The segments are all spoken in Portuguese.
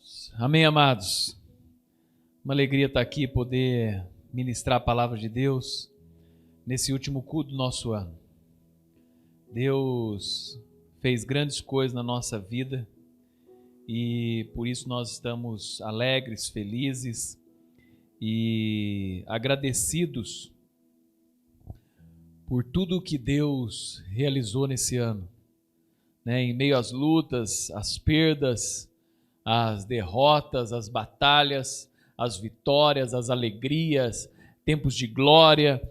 Deus. Amém, amados. Uma alegria estar aqui e poder ministrar a palavra de Deus nesse último culto do nosso ano. Deus fez grandes coisas na nossa vida e por isso nós estamos alegres, felizes e agradecidos por tudo que Deus realizou nesse ano, né? Em meio às lutas, às perdas, às derrotas, às batalhas, às vitórias, às alegrias, tempos de glória,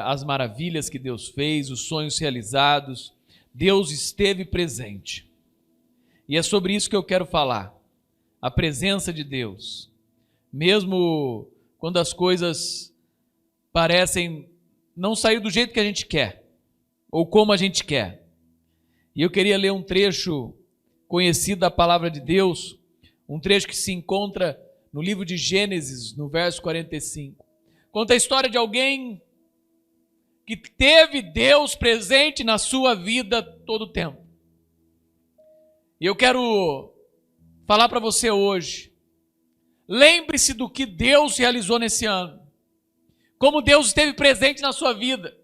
as maravilhas que Deus fez, os sonhos realizados, Deus esteve presente. E é sobre isso que eu quero falar, a presença de Deus. Mesmo quando as coisas parecem não sair do jeito que a gente quer, ou como a gente quer. E eu queria ler um trecho conhecido da palavra de Deus, um trecho que se encontra no livro de Gênesis, no verso 45. Conta a história de alguém que teve Deus presente na sua vida todo o tempo. E eu quero falar para você hoje, lembre-se do que Deus realizou nesse ano. Como Deus esteve presente na sua vida,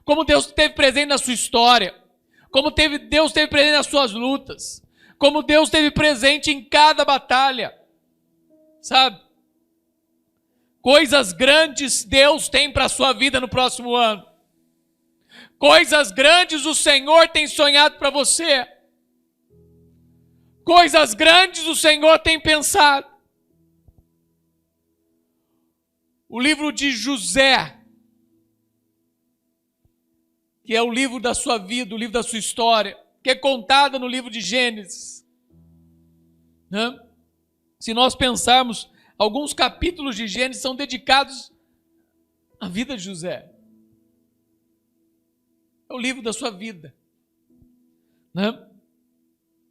como Deus esteve presente na sua história, como Deus esteve presente nas suas lutas, como Deus esteve presente em cada batalha, sabe? Coisas grandes Deus tem para a sua vida no próximo ano. Coisas grandes o Senhor tem sonhado para você. Coisas grandes o Senhor tem pensado. O livro de José, que é o livro da sua vida, o livro da sua história, que é contada no livro de Gênesis, né? Se nós pensarmos, alguns capítulos de Gênesis são dedicados à vida de José. É o livro da sua vida, né?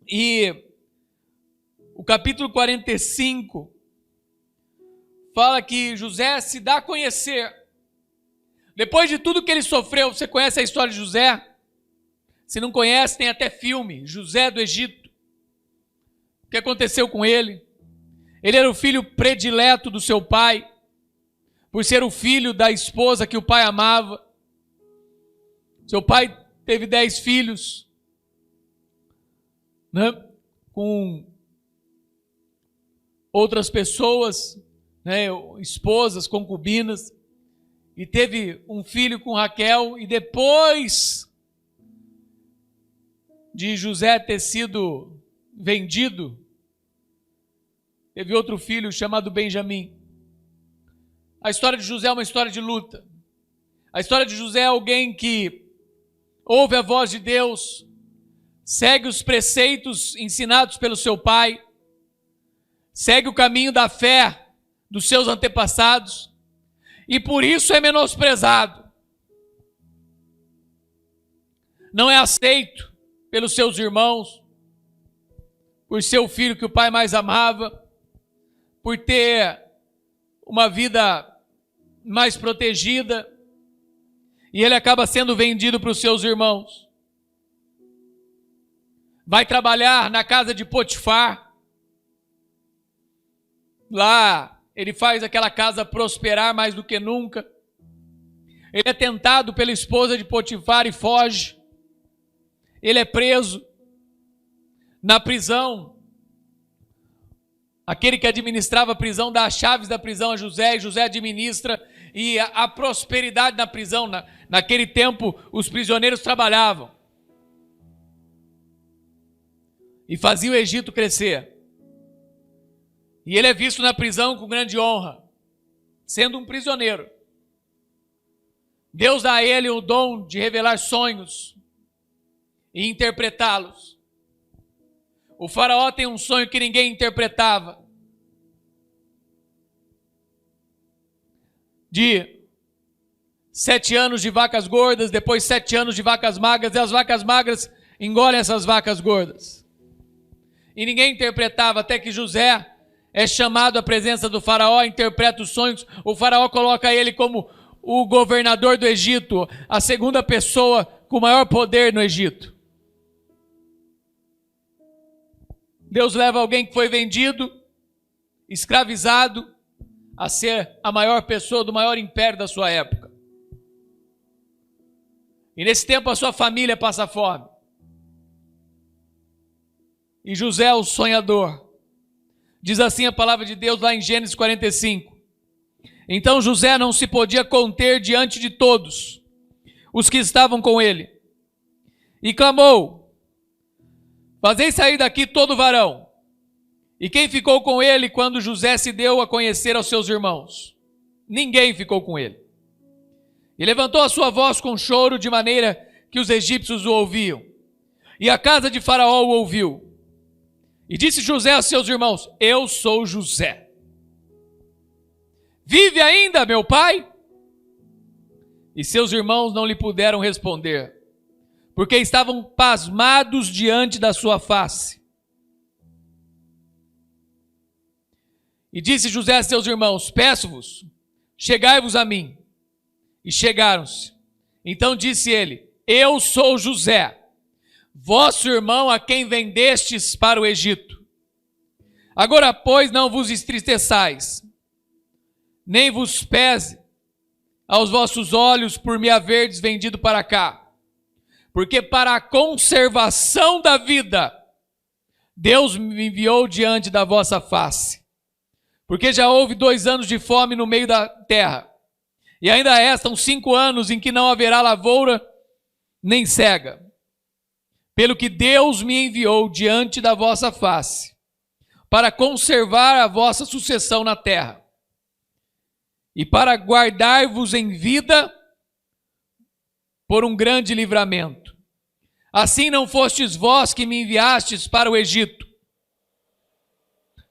E o capítulo 45 fala que José se dá a conhecer. Depois de tudo que ele sofreu, você conhece a história de José? Se não conhece, tem até filme, José do Egito. O que aconteceu com ele? Ele era o filho predileto do seu pai, por ser o filho da esposa que o pai amava. Seu pai teve 10 filhos, né? Com outras pessoas, né? Esposas, concubinas, e teve um filho com Raquel, e depois de José ter sido vendido, teve outro filho chamado Benjamim. A história de José é uma história de luta. A história de José é alguém que ouve a voz de Deus, segue os preceitos ensinados pelo seu pai, segue o caminho da fé dos seus antepassados, e por isso é menosprezado. Não é aceito pelos seus irmãos, por ser o filho que o pai mais amava, por ter uma vida mais protegida, e ele acaba sendo vendido para os seus irmãos. Vai trabalhar na casa de Potifar. Lá ele faz aquela casa prosperar mais do que nunca. Ele é tentado pela esposa de Potifar e foge. Ele é preso. Na prisão, aquele que administrava a prisão dá as chaves da prisão a José, e José administra, e a prosperidade na prisão. Naquele tempo, os prisioneiros trabalhavam e faziam o Egito crescer. E ele é visto na prisão com grande honra, sendo um prisioneiro. Deus dá a ele o dom de revelar sonhos e interpretá-los. O faraó tem um sonho que ninguém interpretava, de 7 anos de vacas gordas, depois 7 anos de vacas magras, e as vacas magras engolem essas vacas gordas. E ninguém interpretava, até que José é chamado à presença do faraó, interpreta os sonhos. O faraó coloca ele como o governador do Egito, a segunda pessoa com maior poder no Egito. Deus leva alguém que foi vendido, escravizado a ser a maior pessoa do maior império da sua época. E nesse tempo a sua família passa fome. E José, o sonhador, diz assim a palavra de Deus lá em Gênesis 45. Então José não se podia conter diante de todos os que estavam com ele. E clamou: fazei sair daqui todo varão. E quem ficou com ele quando José se deu a conhecer aos seus irmãos? Ninguém ficou com ele. E levantou a sua voz com choro, de maneira que os egípcios o ouviam. E a casa de Faraó o ouviu. E disse José a seus irmãos: eu sou José. Vive ainda meu pai? E seus irmãos não lhe puderam responder, porque estavam pasmados diante da sua face. E disse José a seus irmãos: peço-vos, chegai-vos a mim. E chegaram-se. Então disse ele: eu sou José, vosso irmão, a quem vendestes para o Egito. Agora, pois, não vos entristeçais, nem vos pese aos vossos olhos por me haverdes vendido para cá, porque para a conservação da vida Deus me enviou diante da vossa face. Porque já houve 2 anos de fome no meio da terra, e ainda restam 5 anos em que não haverá lavoura nem cega. Pelo que Deus me enviou diante da vossa face, para conservar a vossa sucessão na terra, e para guardar-vos em vida por um grande livramento. Assim não fostes vós que me enviastes para o Egito,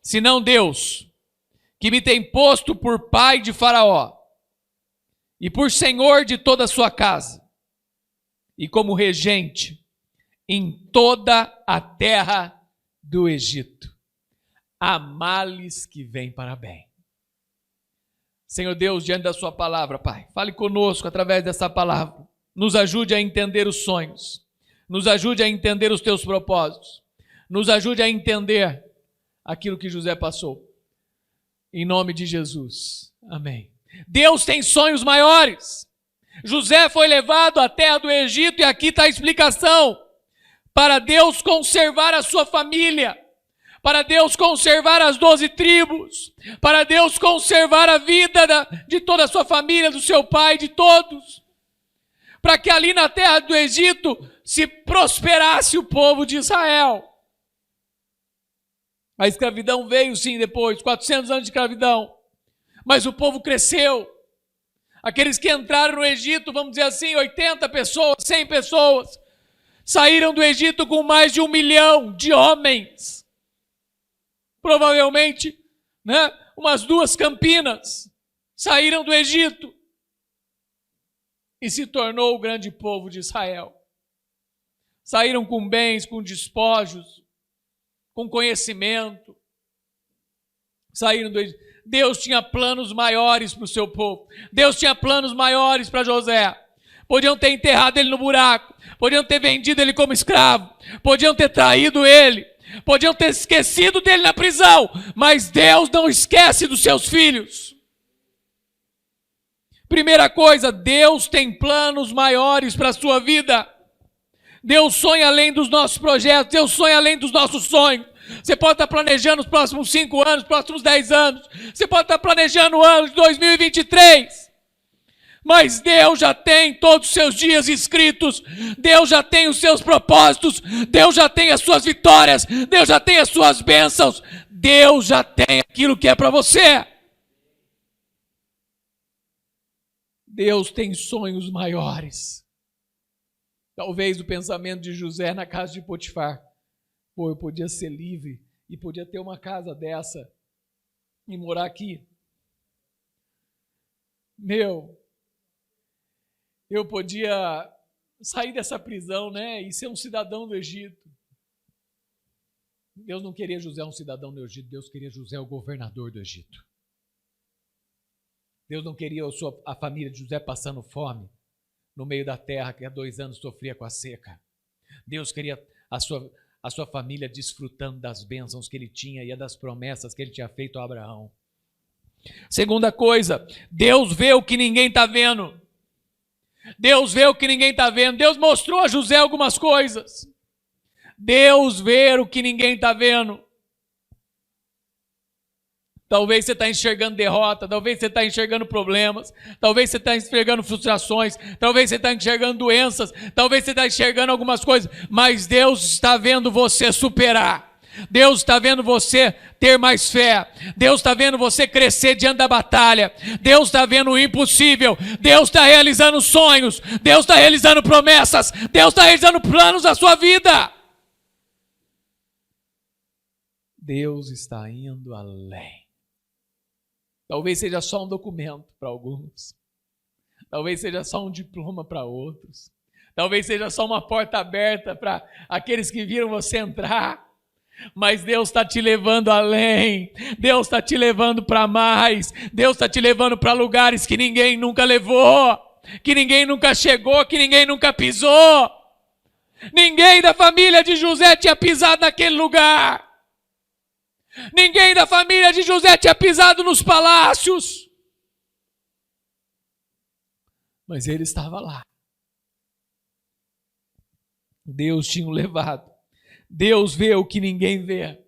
senão Deus, que me tem posto por pai de Faraó, e por senhor de toda a sua casa, e como regente em toda a terra do Egito. Há males que vêm para bem. Senhor Deus, diante da sua palavra, Pai, fale conosco através dessa palavra. Nos ajude a entender os sonhos. Nos ajude a entender os teus propósitos. Nos ajude a entender aquilo que José passou. Em nome de Jesus. Amém. Deus tem sonhos maiores. José foi levado à terra do Egito e aqui está a explicação. Para Deus conservar a sua família. Para Deus conservar as 12 tribos. Para Deus conservar a vida de toda a sua família, do seu pai, de todos. Para que ali na terra do Egito se prosperasse o povo de Israel. A escravidão veio sim depois, 400 anos de escravidão. Mas o povo cresceu. Aqueles que entraram no Egito, vamos dizer assim, 80 pessoas, 100 pessoas, saíram do Egito com mais de 1 milhão de homens. Provavelmente, umas 2 Campinas saíram do Egito e se tornou o grande povo de Israel. Saíram com bens, com despojos, com conhecimento. Saíram do Egito. Deus tinha planos maiores para o seu povo. Deus tinha planos maiores para José. Podiam ter enterrado ele no buraco. Podiam ter vendido ele como escravo. Podiam ter traído ele. Podiam ter esquecido dele na prisão. Mas Deus não esquece dos seus filhos. Primeira coisa, Deus tem planos maiores para a sua vida. Deus sonha além dos nossos projetos. Deus sonha além dos nossos sonhos. Você pode estar planejando os próximos 5 anos, os próximos 10 anos. Você pode estar planejando o ano de 2023. Mas Deus já tem todos os seus dias escritos. Deus já tem os seus propósitos. Deus já tem as suas vitórias. Deus já tem as suas bênçãos. Deus já tem aquilo que é para você. Deus tem sonhos maiores. Talvez o pensamento de José na casa de Potifar. Pô, eu podia ser livre e podia ter uma casa dessa e morar aqui. Eu podia sair dessa prisão, e ser um cidadão do Egito. Deus não queria José um cidadão do Egito, Deus queria José o governador do Egito. Deus não queria a família de José passando fome no meio da terra, que há 2 anos sofria com a seca. Deus queria a sua família desfrutando das bênçãos que ele tinha e das promessas que ele tinha feito a Abraão. Segunda coisa, Deus vê o que ninguém está vendo. Deus vê o que ninguém está vendo. Deus mostrou a José algumas coisas. Deus vê o que ninguém está vendo. Talvez você está enxergando derrota, talvez você está enxergando problemas, talvez você está enxergando frustrações, talvez você está enxergando doenças, talvez você está enxergando algumas coisas, mas Deus está vendo você superar. Deus está vendo você ter mais fé. Deus está vendo você crescer diante da batalha. Deus está vendo o impossível. Deus está realizando sonhos. Deus está realizando promessas. Deus está realizando planos da sua vida. Deus está indo além. Talvez seja só um documento para alguns. Talvez seja só um diploma para outros. Talvez seja só uma porta aberta para aqueles que viram você entrar. Mas Deus está te levando além. Deus está te levando para mais. Deus está te levando para lugares que ninguém nunca levou. Que ninguém nunca chegou, que ninguém nunca pisou. Ninguém da família de José tinha pisado naquele lugar. Ninguém da família de José tinha pisado nos palácios. Mas ele estava lá. Deus tinha o levado. Deus vê o que ninguém vê.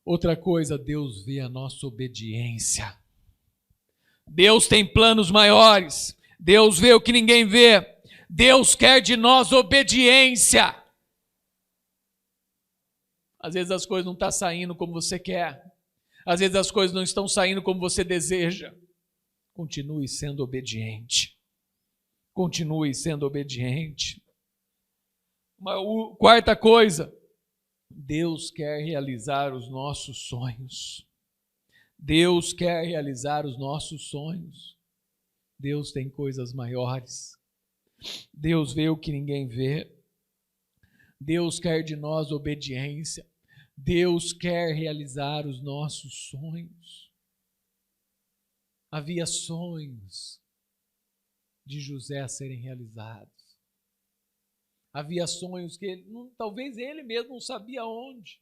Outra coisa, Deus vê a nossa obediência. Deus tem planos maiores. Deus vê o que ninguém vê. Deus quer de nós obediência. Às vezes as coisas não estão saindo como você quer. Às vezes as coisas não estão saindo como você deseja. Continue sendo obediente. Continue sendo obediente. Quarta coisa, Deus quer realizar os nossos sonhos. Deus quer realizar os nossos sonhos. Deus tem coisas maiores. Deus vê o que ninguém vê. Deus quer de nós obediência. Deus quer realizar os nossos sonhos. Havia sonhos de José a serem realizados. Havia sonhos que talvez ele mesmo não sabia onde,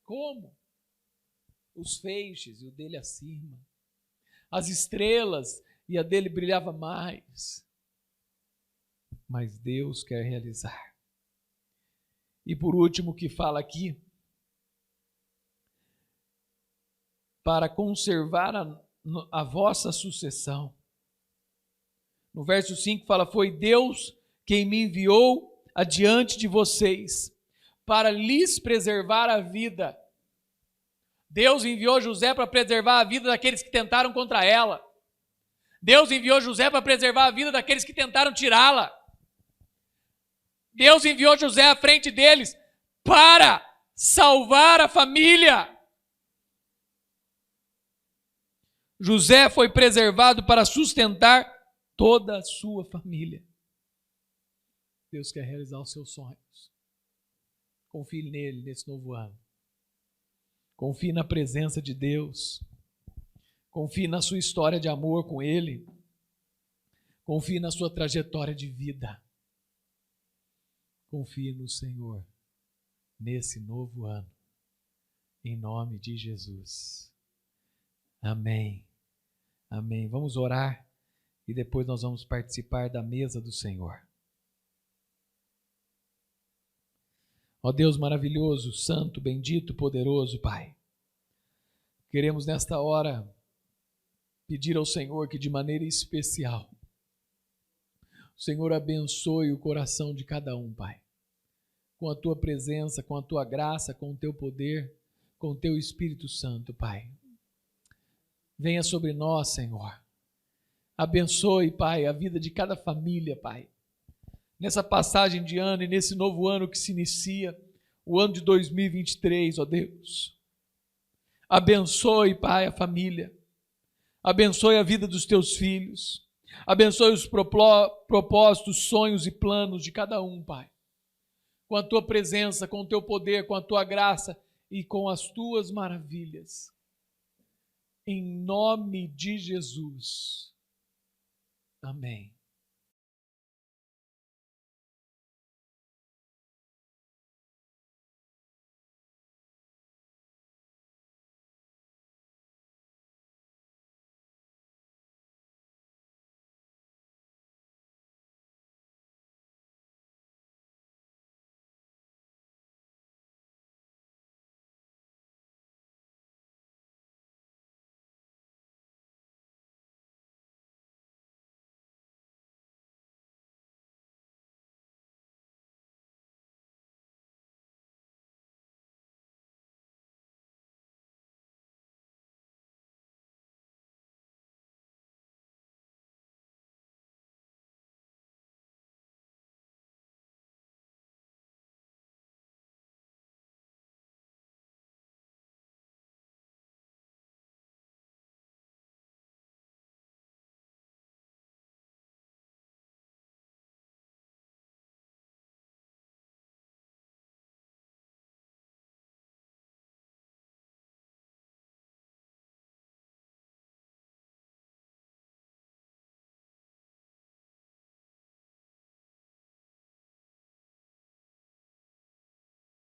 como. Os feixes e o dele acima. As estrelas e a dele brilhava mais. Mas Deus quer realizar. E por último, o que fala aqui, para conservar a vossa sucessão. No verso 5 fala, foi Deus quem me enviou adiante de vocês, para lhes preservar a vida. Deus enviou José para preservar a vida daqueles que tentaram contra ela. Deus enviou José para preservar a vida daqueles que tentaram tirá-la. Deus enviou José à frente deles para salvar a família. José foi preservado para sustentar toda a sua família. Deus quer realizar os seus sonhos. Confie nele nesse novo ano. Confie na presença de Deus. Confie na sua história de amor com Ele. Confie na sua trajetória de vida. Confie no Senhor nesse novo ano. Em nome de Jesus. Amém. Amém. Vamos orar e depois nós vamos participar da mesa do Senhor. Ó Deus maravilhoso, santo, bendito, poderoso, Pai. Queremos nesta hora pedir ao Senhor que de maneira especial o Senhor abençoe o coração de cada um, Pai. Com a Tua presença, com a Tua graça, com o Teu poder, com o Teu Espírito Santo, Pai. Venha sobre nós, Senhor. Abençoe, Pai, a vida de cada família, Pai. Nessa passagem de ano e nesse novo ano que se inicia, o ano de 2023, ó Deus. Abençoe, Pai, a família. Abençoe a vida dos Teus filhos. Abençoe os propósitos, sonhos e planos de cada um, Pai. Com a Tua presença, com o Teu poder, com a Tua graça e com as Tuas maravilhas. Em nome de Jesus. Amém.